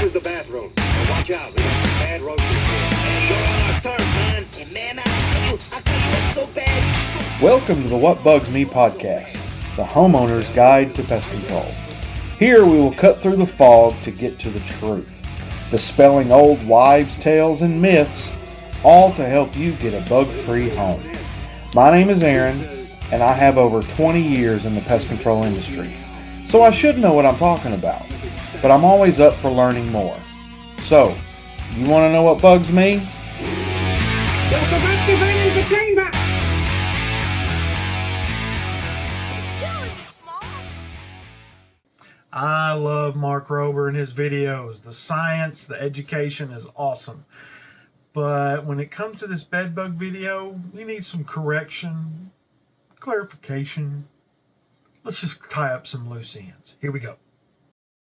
This is the bathroom. So watch out. We got some bad roaches here. Hey, you're on our turf, man. And man, I tell you what's so bad. Welcome to the What Bugs Me podcast, the homeowner's guide to pest control. Here we will cut through the fog to get to the truth, dispelling old wives' tales and myths, all to help you get a bug-free home. My name is Aaron, and I have over 20 years in the pest control industry, so I should know what I'm talking about, but I'm always up for learning more. So, you want to know what bugs me? I love Mark Rober and his videos. The science, the education is awesome. But when it comes to this bed bug video, we need some correction, clarification. Let's just tie up some loose ends. Here we go.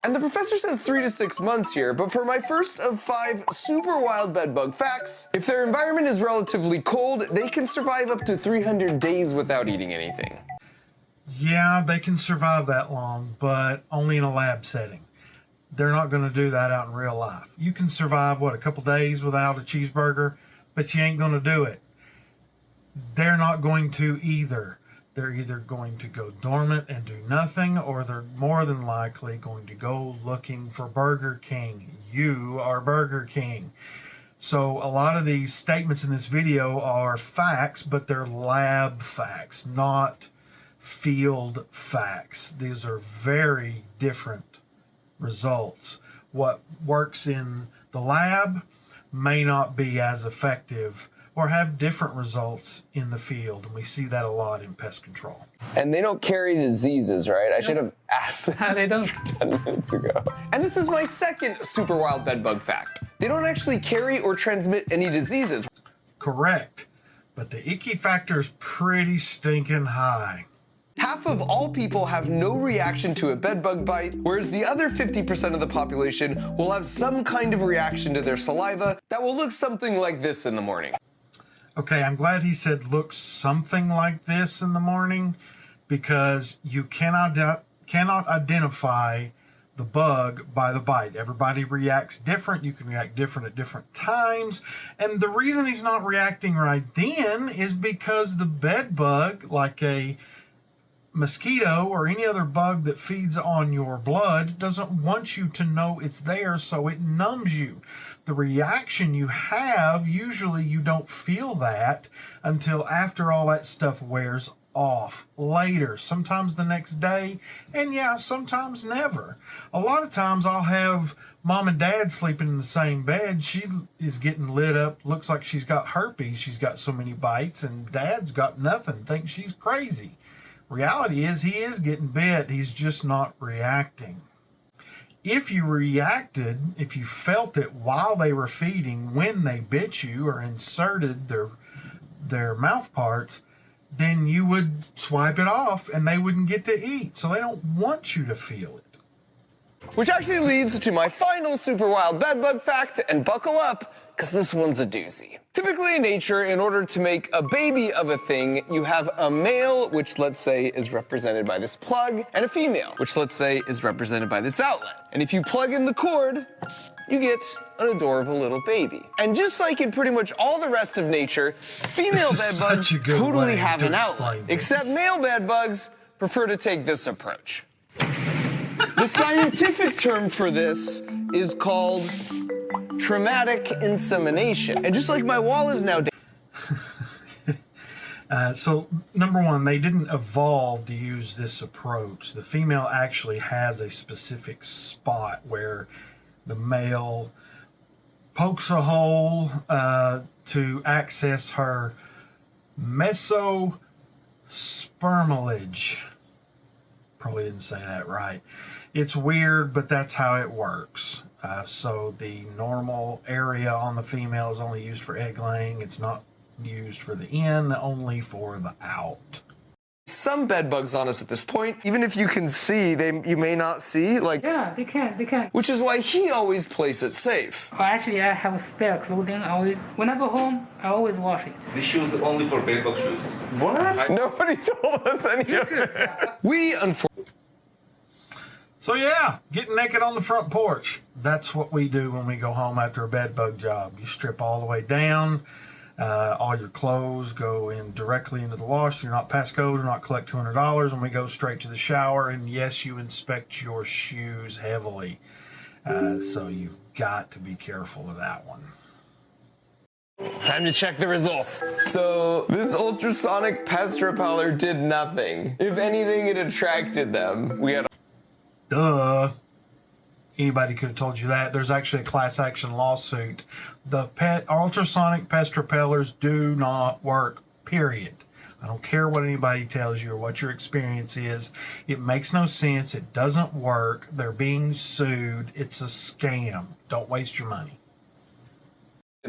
And the professor says 3 to 6 months here, but for my first of 5 super wild bedbug facts, if their environment is relatively cold, they can survive up to 300 days without eating anything. Yeah, they can survive that long, but only in a lab setting. They're not going to do that out in real life. You can survive, a couple days without a cheeseburger, but you ain't going to do it. They're not going to either. They're either going to go dormant and do nothing, or they're more than likely going to go looking for Burger King. You are Burger King. So a lot of these statements in this video are facts, but they're lab facts, not field facts. These are very different results. What works in the lab may not be as effective or have different results in the field, and we see that a lot in pest control. And they don't carry diseases, right? I should have asked this They don't. 10 minutes ago. And this is my second super wild bedbug fact. They don't actually carry or transmit any diseases. Correct, but the icky factor is pretty stinking high. Half of all people have no reaction to a bedbug bite, whereas the other 50% of the population will have some kind of reaction to their saliva that will look something like this in the morning. Okay, I'm glad he said looks something like this in the morning, because you cannot identify the bug by the bite. Everybody reacts different. You can react different at different times. And the reason he's not reacting right then is because the bed bug, like a mosquito or any other bug that feeds on your blood, doesn't want you to know it's there, so it numbs you. The reaction you have, usually you don't feel that until after all that stuff wears off later, sometimes the next day, and yeah, sometimes never. A lot of times I'll have mom and dad sleeping in the same bed. She is getting lit up, looks like she's got herpes, she's got so many bites, and dad's got nothing, thinks she's crazy. Reality is he is getting bit, he's just not reacting. If you reacted, if you felt it while they were feeding, when they bit you or inserted their mouth parts, then you would swipe it off and they wouldn't get to eat. So they don't want you to feel it. Which actually leads to my final super wild bedbug fact, and buckle up, because this one's a doozy. Typically in nature, in order to make a baby of a thing, you have a male, which let's say is represented by this plug, and a female, which let's say is represented by this outlet. And if you plug in the cord, you get an adorable little baby. And just like in pretty much all the rest of nature, female bedbugs totally have an outlet, except male bedbugs prefer to take this approach. The scientific term for this is called traumatic insemination. And just like my wall is now So number one, they didn't evolve to use this approach. The female actually has a specific spot where the male pokes a hole to access her mesospermolage. Probably didn't say that right. It's weird, but that's how it works. So the normal area on the female is only used for egg laying. It's not used for the in, only for the out. Some bed bugs on us at this point. Even if you can see, you may not see. Yeah, they can. Which is why he always plays it safe. Actually, I have spare clothing. When I go home, I always wash it. This shoes are only for bed bug shoes. What? Nobody told us any of it. We unfortunately. So yeah, getting naked on the front porch. That's what we do when we go home after a bed bug job. You strip all the way down. All your clothes go in directly into the wash. You're not passcode, you're not collect $200, and we go straight to the shower. And yes, you inspect your shoes heavily. So you've got to be careful with that one. Time to check the results. So this ultrasonic pest repeller did nothing. If anything, it attracted them. We had Duh. Anybody could have told you that. There's actually a class action lawsuit. The ultrasonic pest repellers do not work, period. I don't care what anybody tells you or what your experience is. It makes no sense. It doesn't work. They're being sued. It's a scam. Don't waste your money.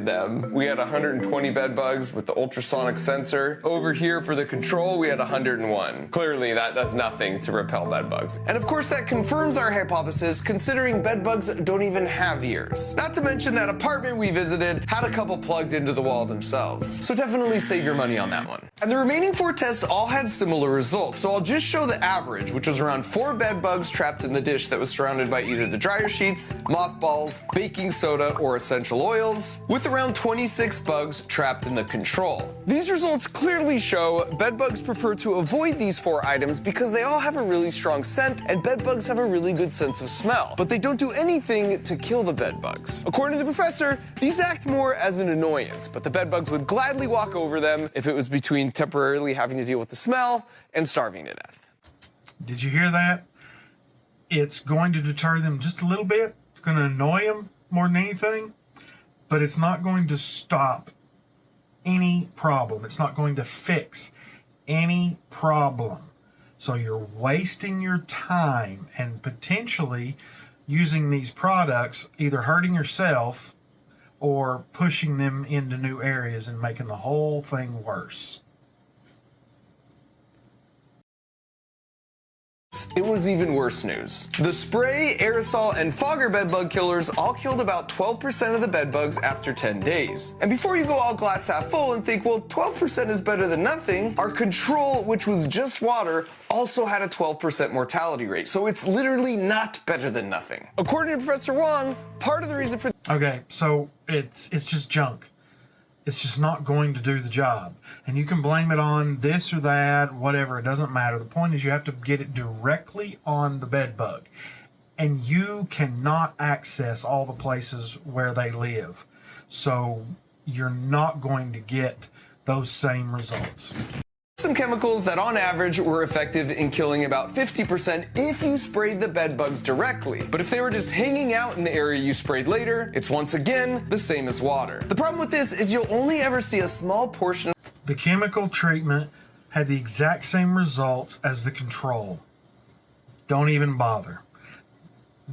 them. We had 120 bed bugs with the ultrasonic sensor. Over here for the control, we had 101. Clearly, that does nothing to repel bed bugs. And of course, that confirms our hypothesis, considering bed bugs don't even have ears. Not to mention that apartment we visited had a couple plugged into the wall themselves. So definitely save your money on that one. And the remaining 4 tests all had similar results, so I'll just show the average, which was around 4 bed bugs trapped in the dish that was surrounded by either the dryer sheets, mothballs, baking soda, or essential oils, with around 26 bugs trapped in the control. These results clearly show bed bugs prefer to avoid these 4 items because they all have a really strong scent and bed bugs have a really good sense of smell, but they don't do anything to kill the bed bugs. According to the professor, these act more as an annoyance, but the bed bugs would gladly walk over them if it was between temporarily having to deal with the smell and starving to death. Did you hear that? It's going to deter them just a little bit. It's going to annoy them more than anything, but it's not going to stop any problem. It's not going to fix any problem. So you're wasting your time and potentially using these products, either hurting yourself or pushing them into new areas and making the whole thing worse. It was even worse news. The spray, aerosol, and fogger bedbug killers all killed about 12% of the bedbugs after 10 days. And before you go all glass half full and think, well, 12% is better than nothing, our control, which was just water, also had a 12% mortality rate. So it's literally not better than nothing. According to Professor Wong, part of the reason for... Okay, so it's just junk. It's just not going to do the job. And you can blame it on this or that, whatever, it doesn't matter. The point is you have to get it directly on the bed bug. And you cannot access all the places where they live. So you're not going to get those same results. Some chemicals that on average were effective in killing about 50% if you sprayed the bed bugs directly. But if they were just hanging out in the area you sprayed later, it's once again the same as water. The problem with this is you'll only ever see a small portion of the chemical treatment had the exact same results as the control. Don't even bother.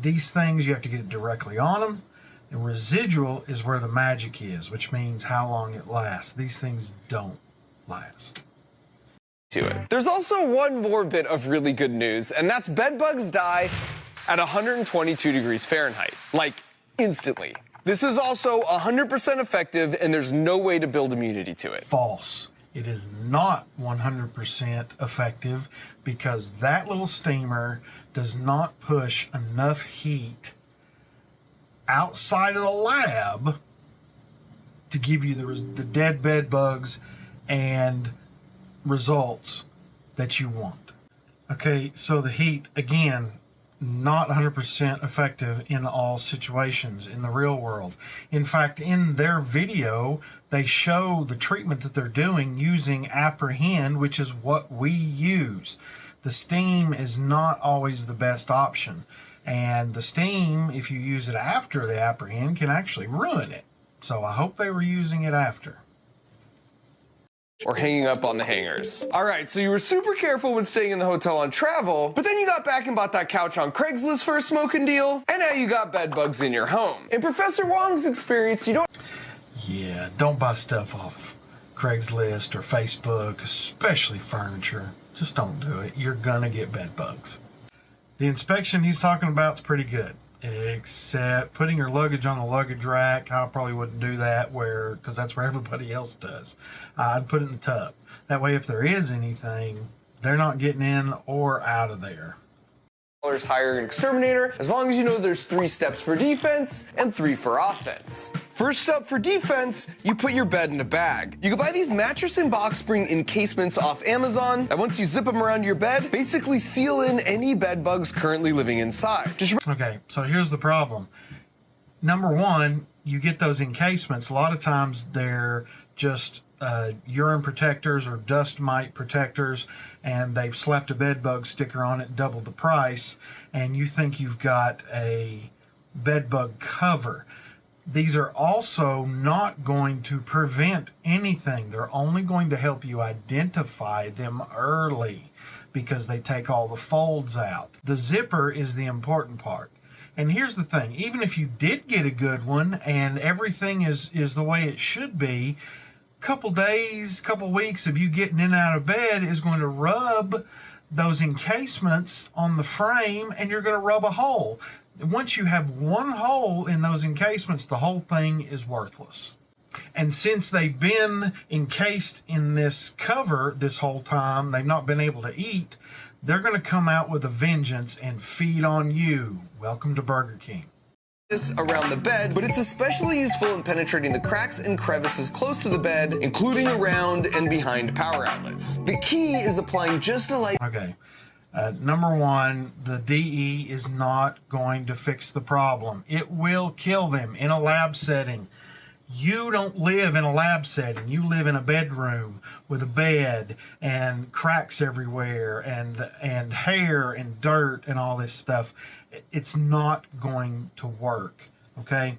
These things, you have to get it directly on them. And residual is where the magic is, which means how long it lasts. These things don't last. to it. There's also one more bit of really good news, and that's bed bugs die at 122 degrees Fahrenheit, like instantly. This is also 100% effective, and there's no way to build immunity to it. False. It is not 100% effective because that little steamer does not push enough heat outside of the lab to give you the dead bed bugs and results that you want. Okay, so the heat, again, not 100% effective in all situations in the real world. In fact, in their video, they show the treatment that they're doing using apprehend, which is what we use. The steam is not always the best option. And the steam, if you use it after the apprehend, can actually ruin it. So I hope they were using it after. Or hanging up on the hangers. All right, so you were super careful when staying in the hotel on travel, but then you got back and bought that couch on Craigslist for a smoking deal, and now you got bed bugs in your home. In Professor Wong's experience, you don't... Yeah, don't buy stuff off Craigslist or Facebook, especially furniture. Just don't do it. You're gonna get bed bugs. The inspection he's talking about is pretty good, except putting your luggage on the luggage rack. I probably wouldn't do that because that's where everybody else does. I'd put it in the tub. That way, if there is anything, they're not getting in or out of there. hire an exterminator, as long as you know there's 3 steps for defense and 3 for offense. First up for defense, you put your bed in a bag. You can buy these mattress and box spring encasements off Amazon, and once you zip them around your bed, basically seal in any bed bugs currently living inside. Okay, so here's the problem. Number one, you get those encasements. A lot of times they're just urine protectors or dust mite protectors, and they've slapped a bed bug sticker on it, doubled the price, and you think you've got a bed bug cover. These are also not going to prevent anything. They're only going to help you identify them early because they take all the folds out. The zipper is the important part. And here's the thing, even if you did get a good one and everything is the way it should be, couple days, couple weeks of you getting in and out of bed is going to rub those encasements on the frame, and you're going to rub a hole. Once you have one hole in those encasements, the whole thing is worthless. And since they've been encased in this cover this whole time, they've not been able to eat, they're going to come out with a vengeance and feed on you. Welcome to Burger King. Around the bed, but it's especially useful in penetrating the cracks and crevices close to the bed, including around and behind power outlets. The key is applying just a light. Okay. Number one, the DE is not going to fix the problem. It will kill them in a lab setting. You don't live in a lab setting. You live in a bedroom with a bed and cracks everywhere and hair and dirt and all this stuff. It's not going to work, okay?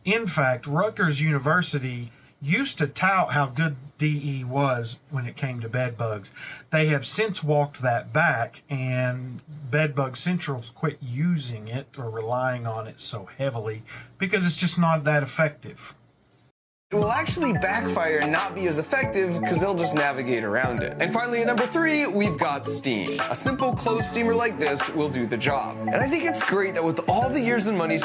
In fact, Rutgers University used to tout how good DE was when it came to bed bugs. They have since walked that back, and Bedbug Central's quit using it or relying on it so heavily because it's just not that effective. It will actually backfire and not be as effective because they'll just navigate around it. And finally, at number 3, we've got steam. A simple clothes steamer like this will do the job. And I think it's great that with all the years and money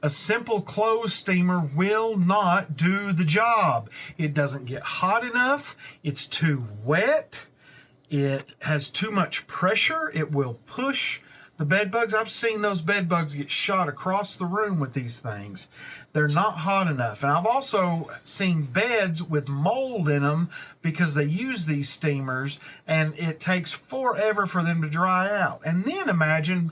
a simple clothes steamer will not do the job. It doesn't get hot enough. It's too wet. It has too much pressure. It will push the bed bugs. I've seen those bed bugs get shot across the room with these things. They're not hot enough. And I've also seen beds with mold in them because they use these steamers and it takes forever for them to dry out. And then imagine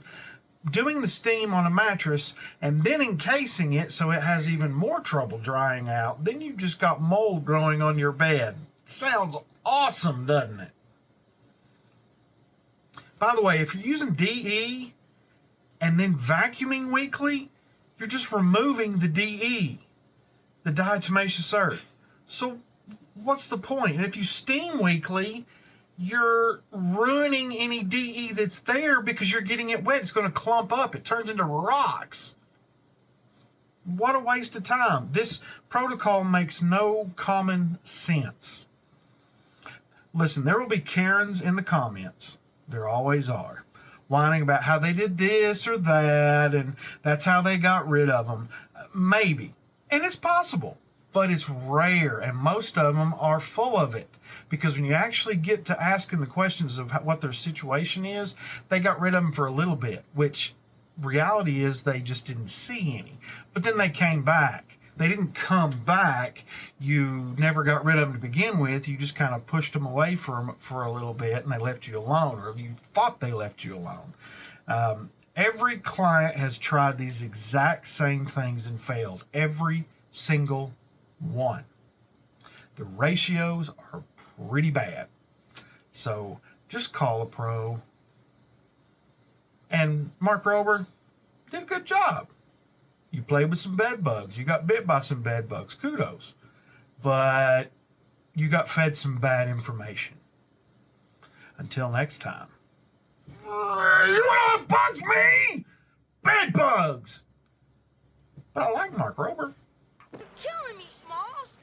doing the steam on a mattress and then encasing it so it has even more trouble drying out. Then you've just got mold growing on your bed. Sounds awesome, doesn't it? By the way, if you're using DE and then vacuuming weekly, you're just removing the DE, the diatomaceous earth. So what's the point? And if you steam weekly, you're ruining any DE that's there because you're getting it wet. It's going to clump up. It turns into rocks. What a waste of time. This protocol makes no common sense. Listen, there will be Karens in the comments. There always are. Whining about how they did this or that, and that's how they got rid of them. Maybe. And it's possible. But it's rare, and most of them are full of it. Because when you actually get to asking the questions of what their situation is, they got rid of them for a little bit, which reality is they just didn't see any. But then they came back. They didn't come back. You never got rid of them to begin with. You just kind of pushed them away for a little bit, and they left you alone, or you thought they left you alone. Every client has tried these exact same things and failed. Every single one. The ratios are pretty bad. So just call a pro. And Mark Rober did a good job. You played with some bed bugs. You got bit by some bed bugs. Kudos. But you got fed some bad information. Until next time. You know what bugs me? Bed bugs. But I like Mark Rober. Killing me, Smalls.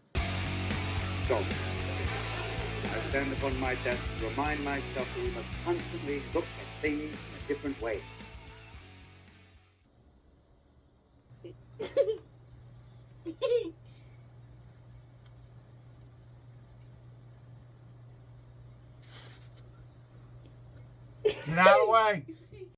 So, I stand upon my desk to remind myself that we must constantly look at things in a different way. Get out of the way.